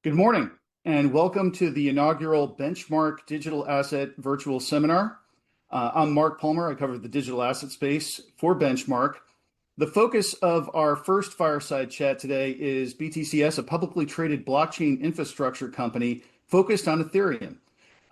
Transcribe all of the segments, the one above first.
Good morning, and welcome to the inaugural Benchmark Digital Asset Virtual Seminar. I'm Mark Palmer. I cover the digital asset space for Benchmark. The focus of our first Fireside chat today is BTCS, a publicly traded blockchain infrastructure company focused on Ethereum.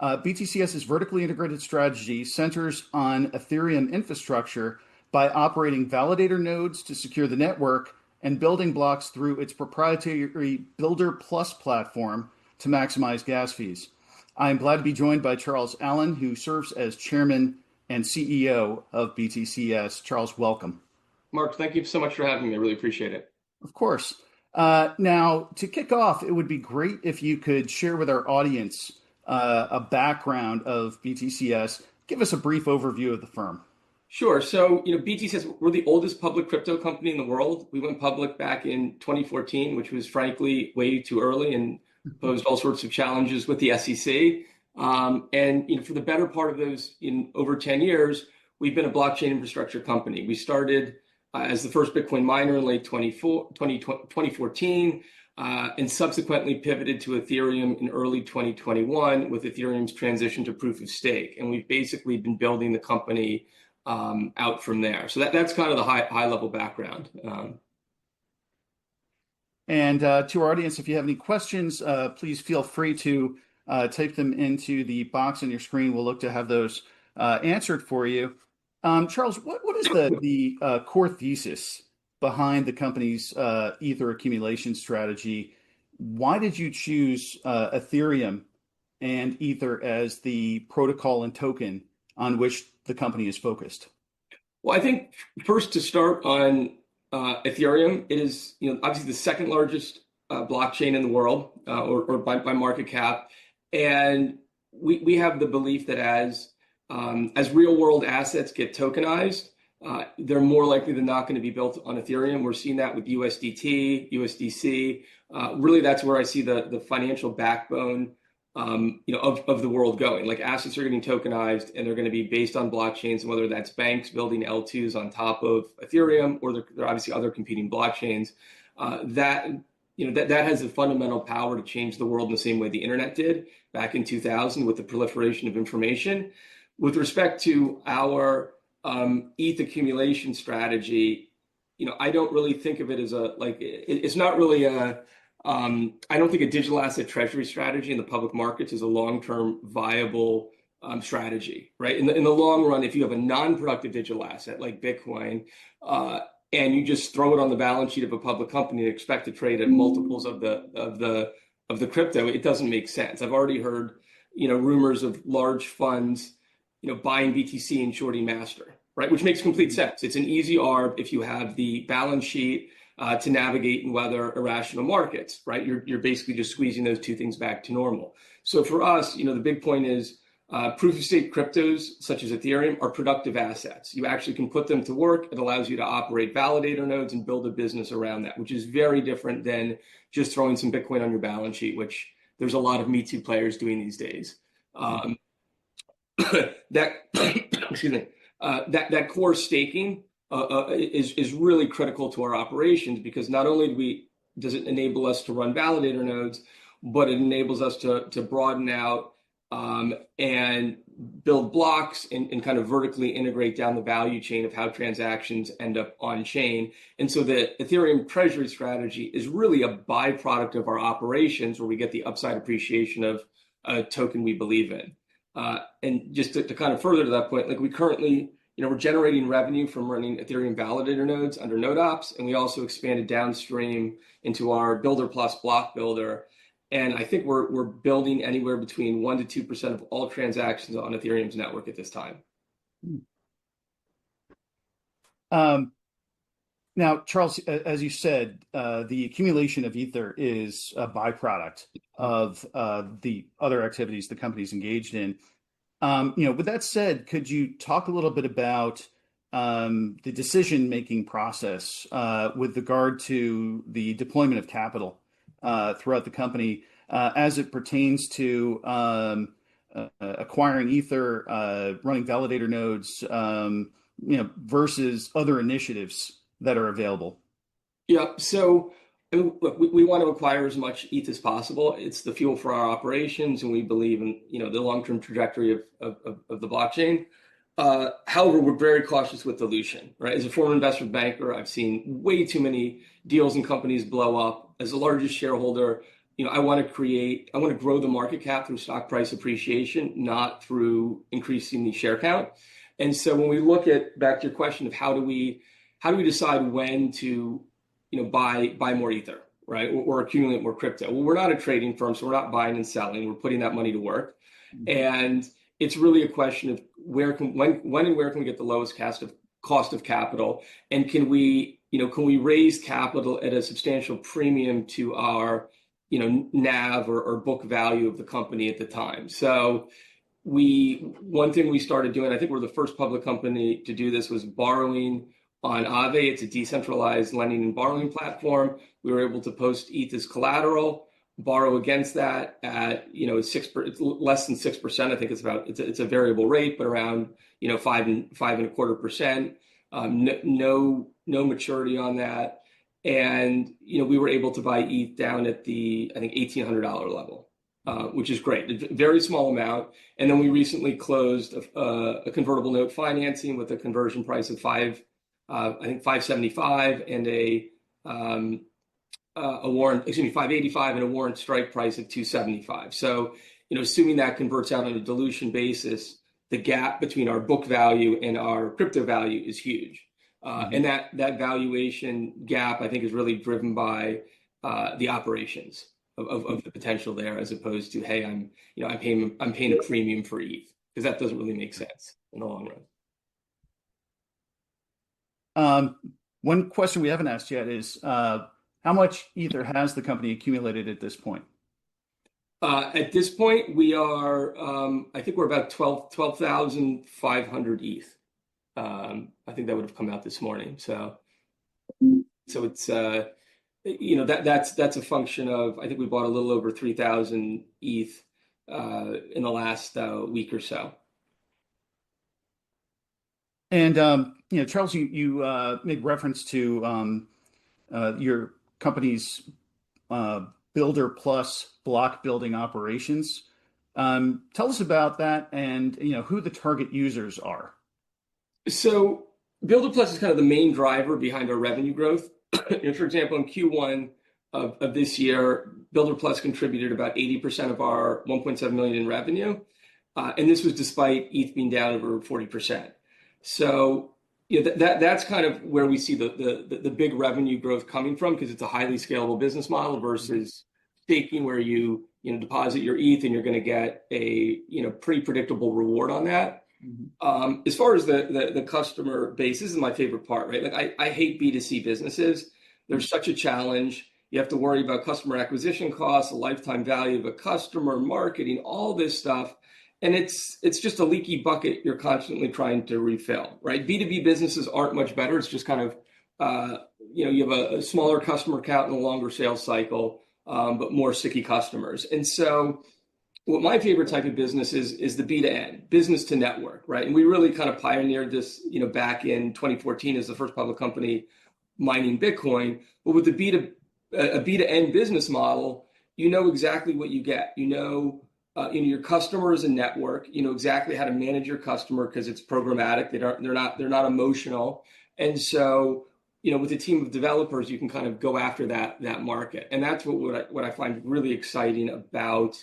BTCS's vertically integrated strategy centers on Ethereum infrastructure by operating validator nodes to secure the network and building blocks through its proprietary Builder Plus platform to maximize gas fees. I am glad to be joined by Charles Allen, who serves as chairman and CEO of BTCS. Charles, welcome. Mark, thank you so much for having me. I really appreciate it. Of course. Now, to kick off, it would be great if you could share with our audience a background of BTCS. Give us a brief overview of the firm. Sure. So, BTCS, we're the oldest public crypto company in the world. We went public back in 2014, which was frankly way too early and posed all sorts of challenges with the SEC. For the better part of those, in over 10 years, we've been a blockchain infrastructure company. We started as the first Bitcoin miner in late 2014, and subsequently pivoted to Ethereum in early 2021 with Ethereum's transition to proof of stake. And we've basically been building the company out from there. So that's kind of the high level background. To our audience, if you have any questions, please feel free to type them into the box on your screen. We'll look to have those answered for you. Charles, what is the core thesis behind the company's Ether accumulation strategy? Why did you choose Ethereum and Ether as the protocol and token on which the company is focused? Well, I think first to start on Ethereum, it is obviously the second largest blockchain in the world, or by market cap, and we have the belief that as real world assets get tokenized, they're more likely than not going to be built on Ethereum. We're seeing that with USDT, USDC. Really, that's where I see the financial backbone of the world going. Like assets are getting tokenized and they're going to be based on blockchains, and whether that's banks building L2s on top of Ethereum, or there are obviously other competing blockchains, that has a fundamental power to change the world in the same way the internet did back in 2000 with the proliferation of information. With respect to our ETH accumulation strategy, I don't really think of it as it's not really I don't think a digital asset treasury strategy in the public markets is a long-term viable strategy, right? In the long run, if you have a non-productive digital asset like Bitcoin, and you just throw it on the balance sheet of a public company and expect to trade at multiples of the crypto, it doesn't make sense. I've already heard rumors of large funds buying BTC and shorting Master, right? Which makes complete sense. It's an easy arb if you have the balance sheet to navigate and weather irrational markets, right? You're basically just squeezing those two things back to normal. So for us, the big point is proof of stake cryptos such as Ethereum are productive assets. You actually can put them to work. It allows you to operate validator nodes and build a business around that, which is very different than just throwing some Bitcoin on your balance sheet, which there's a lot of Me Too players doing these days. That core staking is really critical to our operations, because not only does it enable us to run validator nodes, but it enables us to broaden out and build blocks and kind of vertically integrate down the value chain of how transactions end up on chain. And so the Ethereum treasury strategy is really a byproduct of our operations, where we get the upside appreciation of a token we believe in. And just to kind of further to that point, like we currently, we're generating revenue from running Ethereum validator nodes under NodeOps, and we also expanded downstream into our Builder Plus block builder. And I think we're building anywhere between 1% to 2% of all transactions on Ethereum's network at this time. Now, Charles, as you said, the accumulation of Ether is a byproduct of the other activities the company's engaged in. With that said, could you talk a little bit about the decision-making process with regard to the deployment of capital throughout the company as it pertains to acquiring Ether, running validator nodes, versus other initiatives that are available? Yeah. So I mean, look, we want to acquire as much ETH as possible. It's the fuel for our operations, and we believe in the long-term trajectory of the blockchain. However, we're very cautious with dilution, right? As a former investment banker, I've seen way too many deals and companies blow up. As the largest shareholder, I want to grow the market cap through stock price appreciation, not through increasing the share count. And so when we look at back to your question of how do we decide when to buy more ether, right, or accumulate more crypto? Well, we're not a trading firm, so we're not buying and selling. We're putting that money to work, and it's really a question of when and where can we get the lowest cost of capital, and can we raise capital at a substantial premium to our NAV or book value of the company at the time. So one thing we started doing, I think we're the first public company to do this, was borrowing on Aave. It's a decentralized lending and borrowing platform. We were able to post ETH as collateral, borrow against that at it's less than 6%. I think it's a variable rate, but around 5.25%. No maturity on that, and we were able to buy ETH down at the, I think, $1,800 level, which is great. A very small amount. And then we recently closed a convertible note financing with a conversion price of $575 and a warrant, $585 and a warrant strike price of $275. So, assuming that converts out on a dilution basis, the gap between our book value and our crypto value is huge. And that valuation gap, I think, is really driven by the operations of the potential there, as opposed to, hey, I'm paying a premium for ETH, because that doesn't really make sense in the long run. One question we haven't asked yet is how much Ether has the company accumulated at this point? At this point, we are, I think we're about 12,500 ETH. I think that would have come out this morning. So it's, that's a function of, I think we bought a little over 3,000 ETH in the last week or so. And Charles, you made reference to your company's Builder Plus block building operations. Tell us about that, and who the target users are. So Builder Plus is kind of the main driver behind our revenue growth. For example, in Q1 of this year, Builder Plus contributed about 80% of our 1.7 million in revenue, and this was despite ETH being down over 40%. So that's kind of where we see the big revenue growth coming from, because it's a highly scalable business model versus staking, where you deposit your ETH and you're going to get a pretty predictable reward on that. As far as the customer base, this is my favorite part, right? Like I hate B2C businesses. There's such a challenge. You have to worry about customer acquisition costs, the lifetime value of a customer, marketing, all this stuff. And it's just a leaky bucket you're constantly trying to refill, right? B2B businesses aren't much better. It's just kind of, you have a smaller customer count and a longer sales cycle, but more sticky customers. And so what my favorite type of business is the B2N, business to network, right? And we really kind of pioneered this, back in 2014 as the first public company mining Bitcoin. But with a B2N business model, exactly what you get. Your customer is a network. You know exactly how to manage your customer because it's programmatic. They're not emotional. And so, with a team of developers, you can kind of go after that market. And that's what I find really exciting about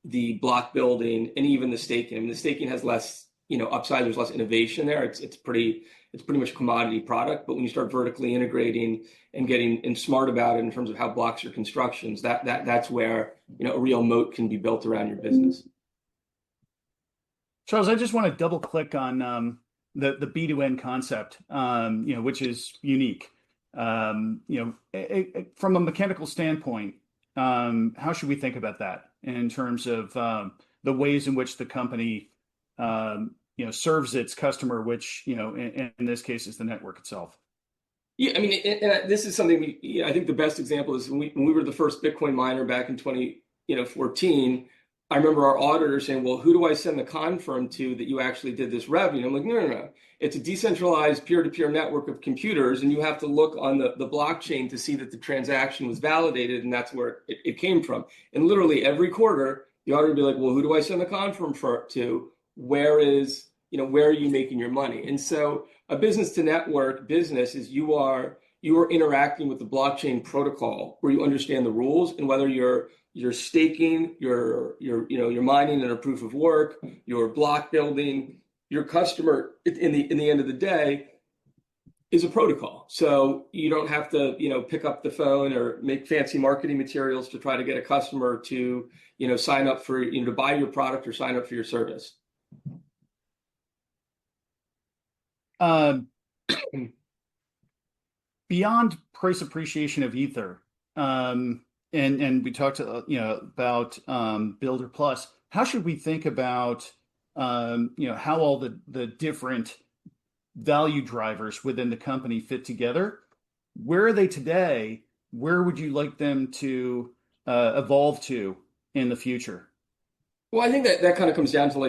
the block building and even the staking. I mean, the staking has less, upside. There's less innovation there. It's pretty much a commodity product. But when you start vertically integrating and getting smart about it in terms of how blocks your constructions, that's where a real moat can be built around your business. Charles, I just want to double click on the B2N concept, which is unique. From a mechanical standpoint, how should we think about that in terms of the ways in which the company serves its customer, which in this case is the network itself? Yeah, I mean, and this is something I think the best example is when we were the first Bitcoin miner back in 2014. I remember our auditor saying, well, who do I send the confirm to that you actually did this revenue? I'm like, no, no, no. It's a decentralized peer-to-peer network of computers, and you have to look on the blockchain to see that the transaction was validated, and that's where it came from. And literally every quarter, the auditor would be like, well, who do I send the confirm to? Where are you making your money? And so a business to network business is you are interacting with the blockchain protocol where you understand the rules, and whether you're staking, you're mining in a proof of work, you're block building, your customer in the end of the day is a protocol. So you don't have to, pick up the phone or make fancy marketing materials to try to get a customer to, sign up for, to buy your product or sign up for your service. Beyond price appreciation of Ether, and we talked about Builder Plus. How should we think about how all the different value drivers within the company fit together? Where are they today? Where would you like them to evolve to in the future? Well, I think that kind of comes down to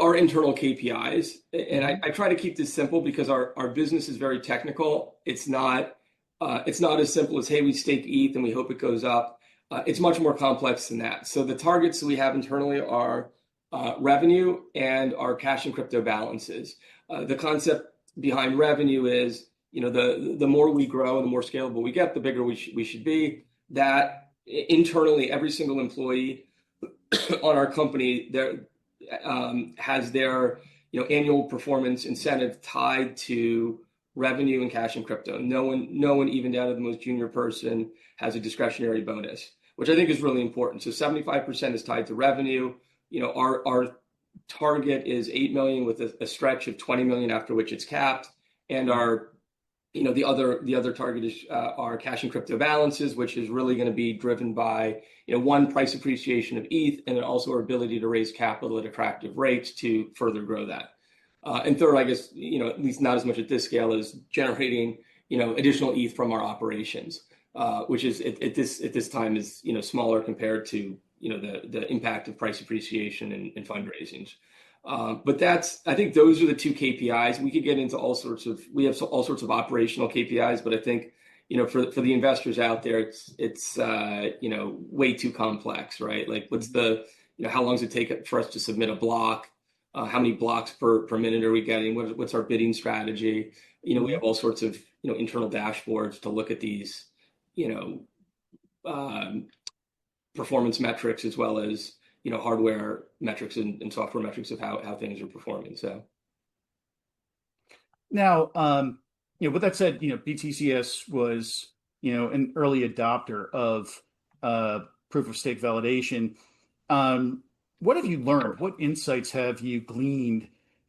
our internal KPIs, and I try to keep this simple because our business is very technical. It's not as simple as, hey, we stake ETH and we hope it goes up. It's much more complex than that. So the targets that we have internally are revenue and our cash and crypto balances. The concept behind revenue is, the more we grow and the more scalable we get, the bigger we should be. That internally, every single employee on our company has their annual performance incentive tied to revenue and cash and crypto. No one, even down to the most junior person, has a discretionary bonus, which I think is really important. So 75% is tied to revenue. Our target is 8 million with a stretch of 20 million, after which it's capped. And the other target is our cash and crypto balances, which is really going to be driven by one, price appreciation of ETH, and then also our ability to raise capital at attractive rates to further grow that. And third, I guess, at least not as much at this scale, is generating additional ETH from our operations, which is at this time is smaller compared to the impact of price appreciation and fundraisings. But I think those are the two KPIs. We could get into we have all sorts of operational KPIs, but I think for the investors out there, it's way too complex, right? Like, what's how long does it take for us to submit a block? How many blocks per minute are we getting? What's our bidding strategy? We have all sorts of internal dashboards to look at these performance metrics, as well as hardware metrics and software metrics of how things are performing. So now, with that said, BTCS was an early adopter of proof of stake validation. What have you learned? What insights have you gleaned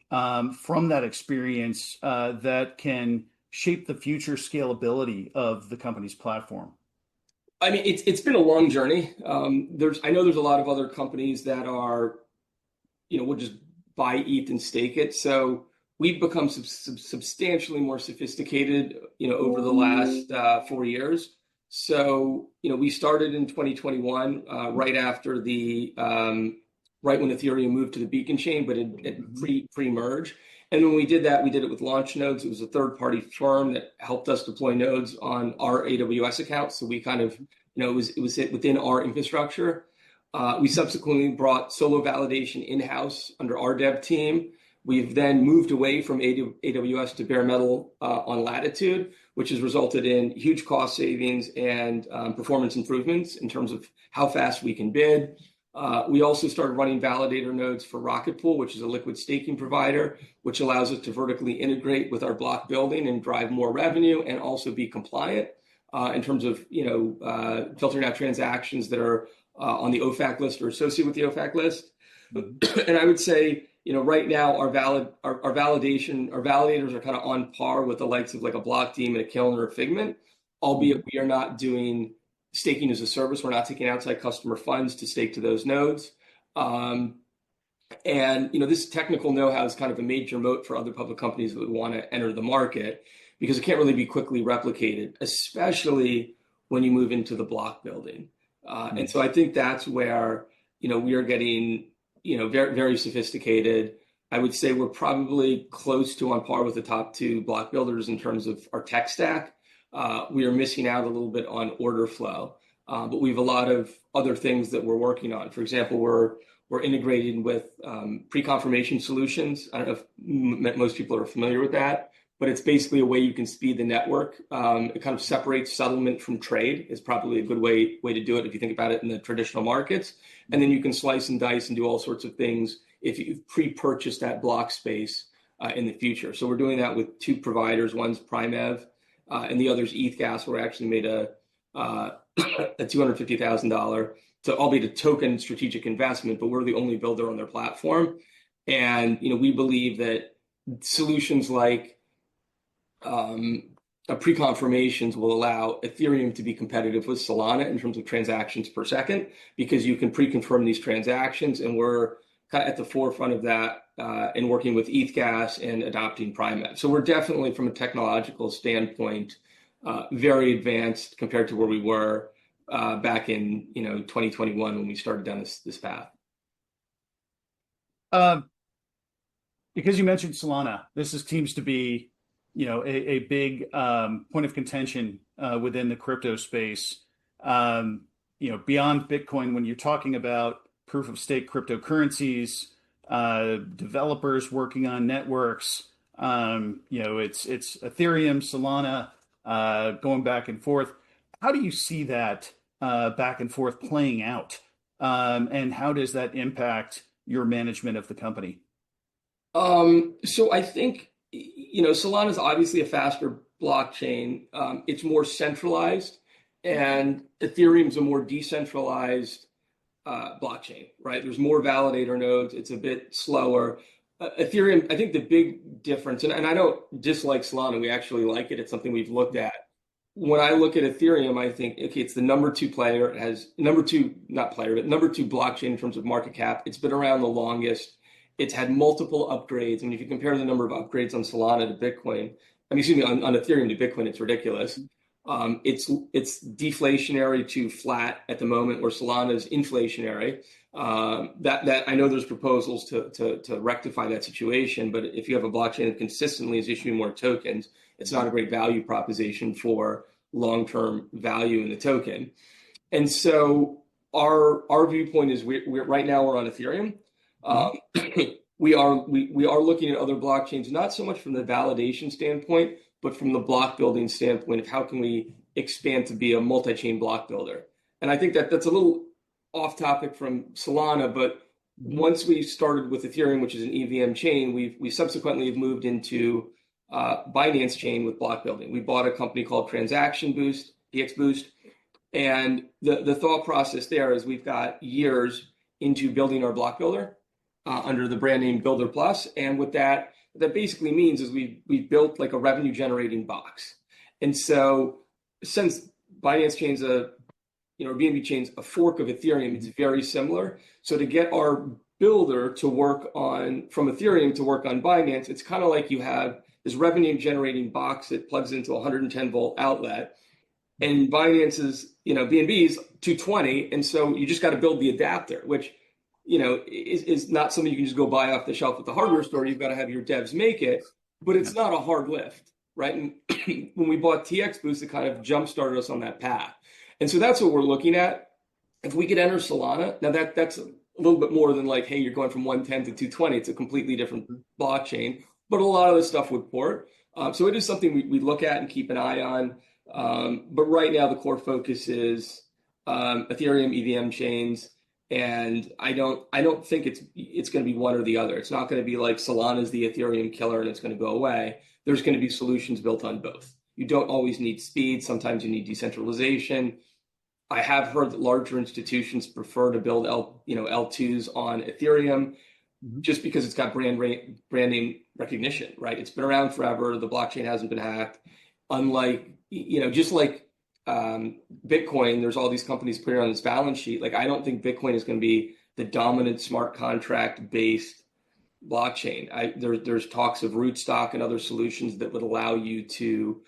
from that experience that can shape the future scalability of the company's platform? I mean, it's been a long journey. I know there's a lot of other companies that are, will just buy ETH and stake it. So we've become substantially more sophisticated, over the last 4 years. So, we started in 2021, right when Ethereum moved to the Beacon chain, but it pre-merge. And when we did that, we did it with Launch Nodes. It was a third-party firm that helped us deploy nodes on our AWS account. So we kind of, it was within our infrastructure. We subsequently brought solo validation in-house under our dev team. We've then moved away from AWS to bare metal on Latitude, which has resulted in huge cost savings and performance improvements in terms of how fast we can bid. We also started running validator nodes for Rocket Pool, which is a liquid staking provider, which allows us to vertically integrate with our block building and drive more revenue, and also be compliant in terms of filtering out transactions that are on the OFAC list or associated with the OFAC list. And I would say, right now our validators are kind of on par with the likes of like a Blockdeem and a Kiln or a Figment, albeit we are not doing staking as a service. We're not taking outside customer funds to stake to those nodes. And this technical know-how is kind of a major moat for other public companies that would want to enter the market, because it can't really be quickly replicated, especially when you move into the block building. And so I think that's where, we are getting, very, very sophisticated. I would say we're probably close to on par with the top two block builders in terms of our tech stack. We are missing out a little bit on order flow, but we have a lot of other things that we're working on. For example, we're integrating with pre-confirmation solutions. I don't know if most people are familiar with that, but it's basically a way you can speed the network. It kind of separates settlement from trade is probably a good way to do it if you think about it in the traditional markets. And then you can slice and dice and do all sorts of things if you've pre-purchased that block space in the future. So we're doing that with two providers. One's Primev, and the other's ETHGas. Where we actually made a $250,000, so albeit a token strategic investment, but we're the only builder on their platform. And we believe that solutions like pre-confirmations will allow Ethereum to be competitive with Solana in terms of transactions per second, because you can pre-confirm these transactions, and we're kind of at the forefront of that in working with ETHGas and adopting Primev. So we're definitely, from a technological standpoint, very advanced compared to where we were back in 2021 when we started down this path. Because you mentioned Solana, this seems to be a big point of contention within the crypto space. Beyond Bitcoin, when you're talking about proof of stake cryptocurrencies, developers working on networks, it's Ethereum, Solana, going back and forth. How do you see that back and forth playing out? And how does that impact your management of the company? So I think, Solana is obviously a faster blockchain. It's more centralized, and Ethereum's a more decentralized blockchain, right? There's more validator nodes. It's a bit slower. Ethereum, I think the big difference, and I don't dislike Solana. We actually like it. It's something we've looked at. When I look at Ethereum, I think, okay, it's the number two player. It has number two blockchain in terms of market cap. It's been around the longest. It's had multiple upgrades. I mean, if you compare the number of upgrades on Solana to Bitcoin, on Ethereum to Bitcoin, it's ridiculous. It's deflationary to flat at the moment, where Solana is inflationary. That I know there's proposals to rectify that situation, but if you have a blockchain that consistently is issuing more tokens, it's not a great value proposition for long-term value in the token. And so our viewpoint is we're right now we're on Ethereum. We are looking at other blockchains, not so much from the validation standpoint, but from the block building standpoint of how can we expand to be a multi-chain block builder. And I think that's a little off topic from Solana, but once we started with Ethereum, which is an EVM chain, we subsequently have moved into Binance chain with block building. We bought a company called Transaction Boost, DX Boost, and the thought process there is we've got years into building our block builder under the brand name Builder Plus, and what that basically means is we've built like a revenue generating box. And so since Binance chain's BNB chain's a fork of Ethereum, it's very similar. So to get our builder to work from Ethereum to work on Binance, it's kind of like you have this revenue generating box that plugs into a 110 volt outlet, and Binance's BNB's 220, and so you just got to build the adapter, which is not something you can just go buy off the shelf at the hardware store. You've got to have your devs make it, but it's not a hard lift, right? And when we bought TX Boost, it kind of jump started us on that path. And so that's what we're looking at. If we could enter Solana, now that's a little bit more than like, hey, you're going from 110 to 220. It's a completely different blockchain, but a lot of the stuff would port. So it is something we look at and keep an eye on. But right now, the core focus is Ethereum EVM chains. And I don't think it's going to be one or the other. It's not going to be like Solana's the Ethereum killer and it's going to go away. There's going to be solutions built on both. You don't always need speed. Sometimes you need decentralization. I have heard that larger institutions prefer to build L2s on Ethereum just because it's got brand name recognition, right? It's been around forever. The blockchain hasn't been hacked. Unlike, just like Bitcoin, there's all these companies putting on this balance sheet. Like, I don't think Bitcoin is going to be the dominant smart contract based blockchain. There's talks of rootstock and other solutions that would allow you to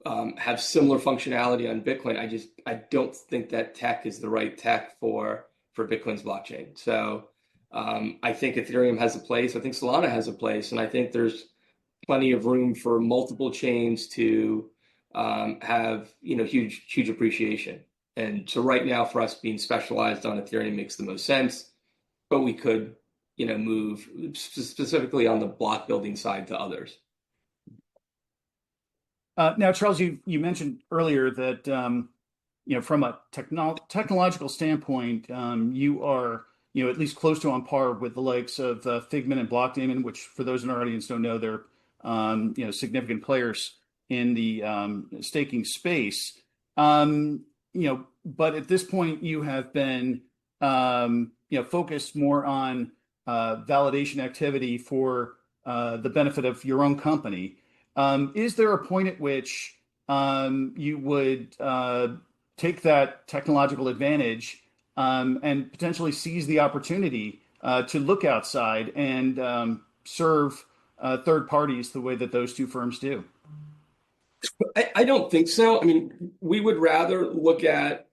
have similar functionality on Bitcoin. I don't think that tech is the right tech for Bitcoin's blockchain. So I think Ethereum has a place. I think Solana has a place, and I think there's plenty of room for multiple chains to have huge appreciation. And so right now, for us being specialized on Ethereum makes the most sense, but we could move specifically on the block building side to others. Now, Charles, you mentioned earlier that from a technological standpoint, you are at least close to on par with the likes of Figment and Blockdaemon, which for those in our audience don't know, they're significant players in the staking space. But at this point, you have been focused more on validation activity for the benefit of your own company. Is there a point at which you would take that technological advantage and potentially seize the opportunity to look outside and serve third parties the way that those two firms do? I don't think so. I mean, we would rather look at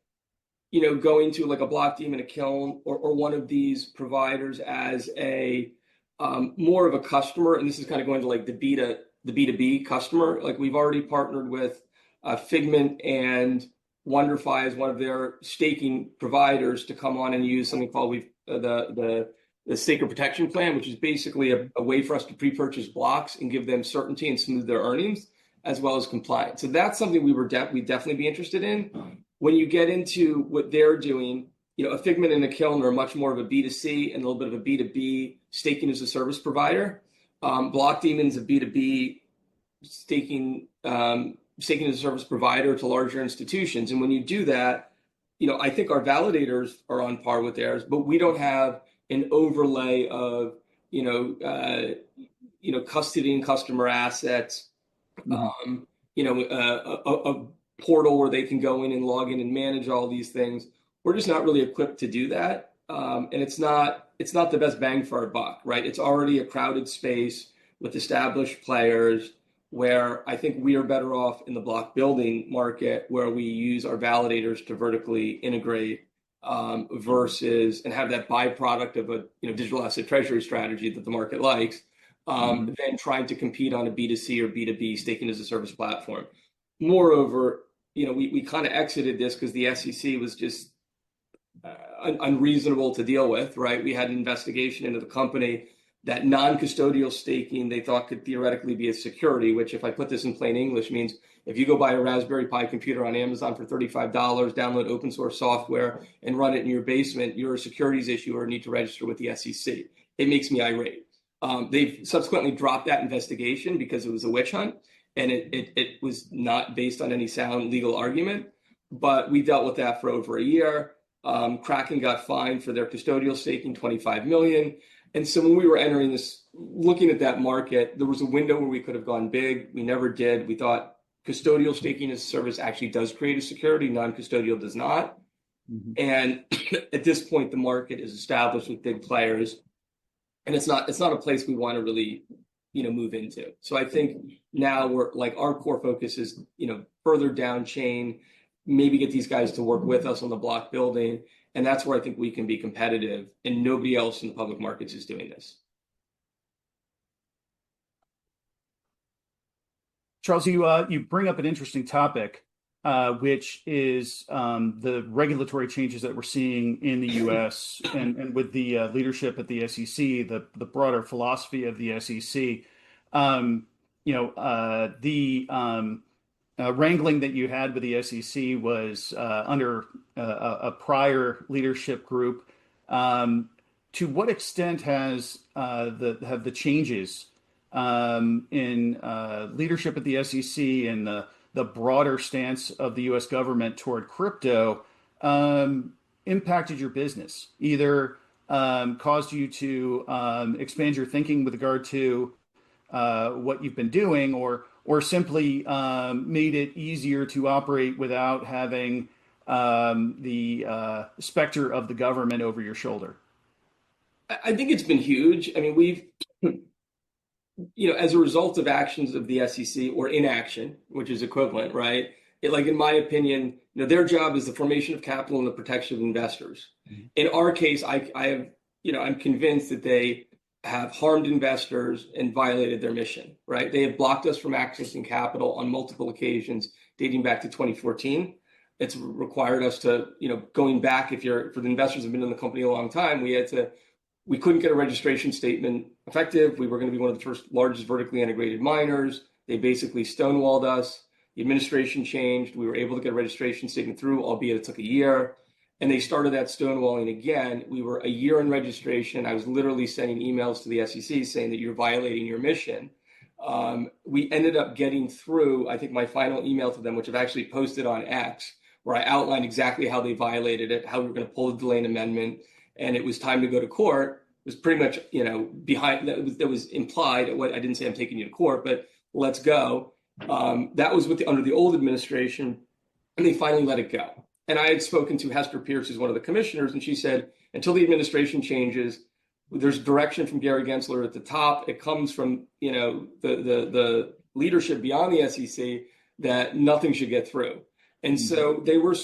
going to like a Blockdaemon, a Kiln, or one of these providers as a more of a customer, and this is kind of going to like the B2B customer. Like we've already partnered with Figment and WonderFi as one of their staking providers to come on and use something called the staker protection plan, which is basically a way for us to pre-purchase blocks and give them certainty and smooth their earnings as well as compliance. So that's something we'd definitely be interested in. When you get into what they're doing, a Figment and a Kiln are much more of a B2C and a little bit of a B2B staking as a service provider. Blockdaemon's a B2B staking as a service provider to larger institutions. And when you do that, I think our validators are on par with theirs, but we don't have an overlay of, custodying customer assets, a portal where they can go in and log in and manage all these things. We're just not really equipped to do that. And it's not the best bang for our buck, right? It's already a crowded space with established players where I think we are better off in the block building market where we use our validators to vertically integrate versus and have that byproduct of a digital asset treasury strategy that the market likes than trying to compete on a B2C or B2B staking as a service platform. Moreover, we kind of exited this because the SEC was just unreasonable to deal with, right? We had an investigation into the company that non-custodial staking they thought could theoretically be a security, which if I put this in plain English means if you go buy a Raspberry Pi computer on Amazon for $35, download open source software and run it in your basement, you're a securities issuer and need to register with the SEC. It makes me irate. They've subsequently dropped that investigation because it was a witch hunt and it was not based on any sound legal argument, but we dealt with that for over a year. Kraken got fined for their custodial staking, $25 million. And so when we were entering this, looking at that market, there was a window where we could have gone big. We never did. We thought custodial staking as a service actually does create a security. Non-custodial does not. And at this point, the market is established with big players. And it's not a place we want to really, move into. So I think now we're like our core focus is, further down chain, maybe get these guys to work with us on the block building. And that's where I think we can be competitive and nobody else in the public markets is doing this. Charles, you bring up an interesting topic, which is the regulatory changes that we're seeing in the U.S. and with the leadership at the SEC, the broader philosophy of the SEC. Wrangling that you had with the SEC was under a prior leadership group. To what extent have the changes in leadership at the SEC and the broader stance of the U.S. government toward crypto impacted your business? Either caused you to expand your thinking with regard to what you've been doing, or simply made it easier to operate without having the specter of the government over your shoulder? I think it's been huge. I mean, as a result of actions of the SEC or inaction, which is equivalent, right? Like in my opinion, their job is the formation of capital and the protection of investors. In our case, I have, I'm convinced that they have harmed investors and violated their mission, right? They have blocked us from accessing capital on multiple occasions dating back to 2014. It's required us to, going back, for the investors who have been in the company a long time, we couldn't get a registration statement effective. We were going to be one of the first largest vertically integrated miners. They basically stonewalled us. The administration changed. We were able to get a registration statement through, albeit it took a year. And they started that stonewalling again. We were a year in registration. I was literally sending emails to the SEC saying that you're violating your mission. We ended up getting through, I think, my final email to them, which I've actually posted on X, where I outlined exactly how they violated it, how we were going to pull the Delane Amendment, and it was time to go to court. It was pretty much, behind that was implied. I didn't say I'm taking you to court, but let's go. That was under the old administration, and they finally let it go. And I had spoken to Hester Pierce, who's one of the commissioners, and she said, until the administration changes, there's direction from Gary Gensler at the top. It comes from, the leadership beyond the SEC that nothing should get through. And so they were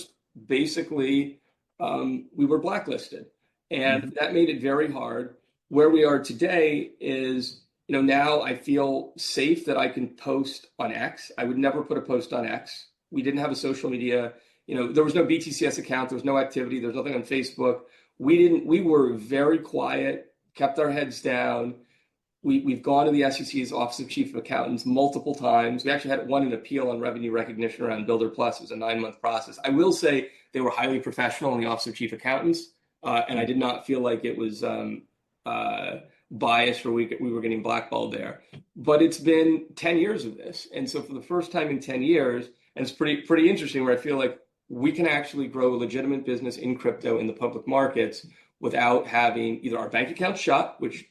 basically, we were blacklisted. And that made it very hard. Where we are today is, now I feel safe that I can post on X. I would never put a post on X. We didn't have a social media. There was no BTCS account. There was no activity. There was nothing on Facebook. We were very quiet, kept our heads down. We've gone to the SEC's Office of Chief of Accountants multiple times. We actually had one an appeal on revenue recognition around Builder Plus. It was a 9-month process. I will say they were highly professional in the Office of Chief Accountants, and I did not feel like it was biased or we were getting blackballed there. But it's been 10 years of this. And so for the first time in 10 years, and it's pretty interesting, where I feel like we can actually grow a legitimate business in crypto in the public markets without having either our bank account shut, which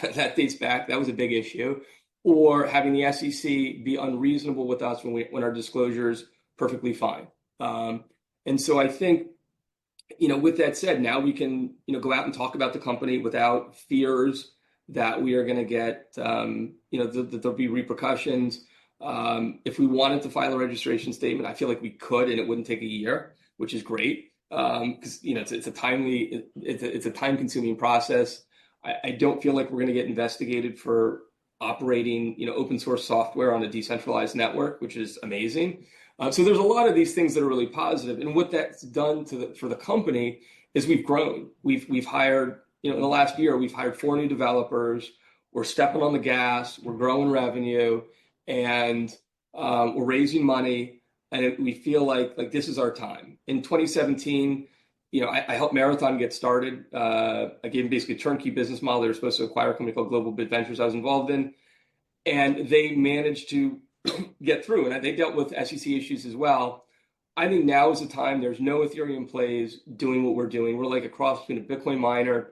that dates back, that was a big issue, or having the SEC be unreasonable with us when our disclosure's perfectly fine. And so I think, with that said, now we can, go out and talk about the company without fears that we are going to get, that there'll be repercussions. If we wanted to file a registration statement, I feel like we could, and it wouldn't take a year, which is great. Because it's a time-consuming process. I don't feel like we're going to get investigated for operating open source software on a decentralized network, which is amazing. So there's a lot of these things that are really positive, and what that's done for the company is we've grown. We've hired in the last year we've hired 4 new developers. We're stepping on the gas. We're growing revenue, and we're raising money. And we feel like this is our time. In 2017, I helped Marathon get started. I gave them basically a turnkey business model. They were supposed to acquire a company called Global Bit Ventures I was involved in. And they managed to get through. And they dealt with SEC issues as well. I think now is the time. There's no Ethereum plays doing what we're doing. We're like a cross between a Bitcoin miner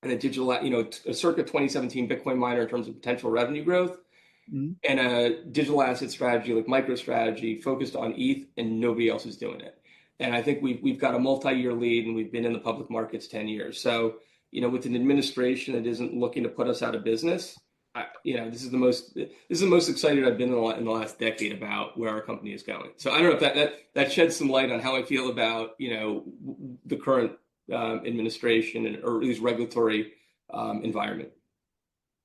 and a digital, a circa 2017 Bitcoin miner in terms of potential revenue growth. And a digital asset strategy like MicroStrategy focused on ETH, and nobody else is doing it. And I think we've got a multi-year lead, and we've been in the public markets 10 years. So, with an administration that isn't looking to put us out of business, this is the most excited I've been in the last decade about where our company is going. So I don't know if that sheds some light on how I feel about the current administration or at least regulatory environment.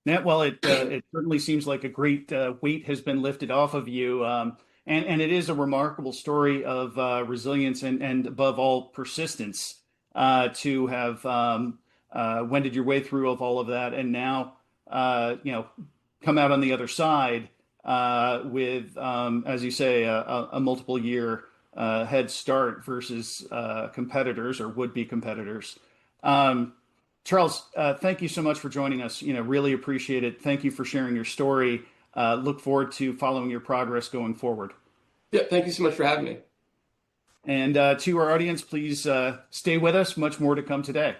Yeah, well, it certainly seems like a great weight has been lifted off of you, and it is a remarkable story of resilience and above all persistence to have wended your way through of all of that, and now come out on the other side with, as you say, a multiple year head start versus competitors or would be competitors. Charles, thank you so much for joining us. Really appreciate it. Thank you for sharing your story. Look forward to following your progress going forward. Yeah, thank you so much for having me. And to our audience, please stay with us. Much more to come today.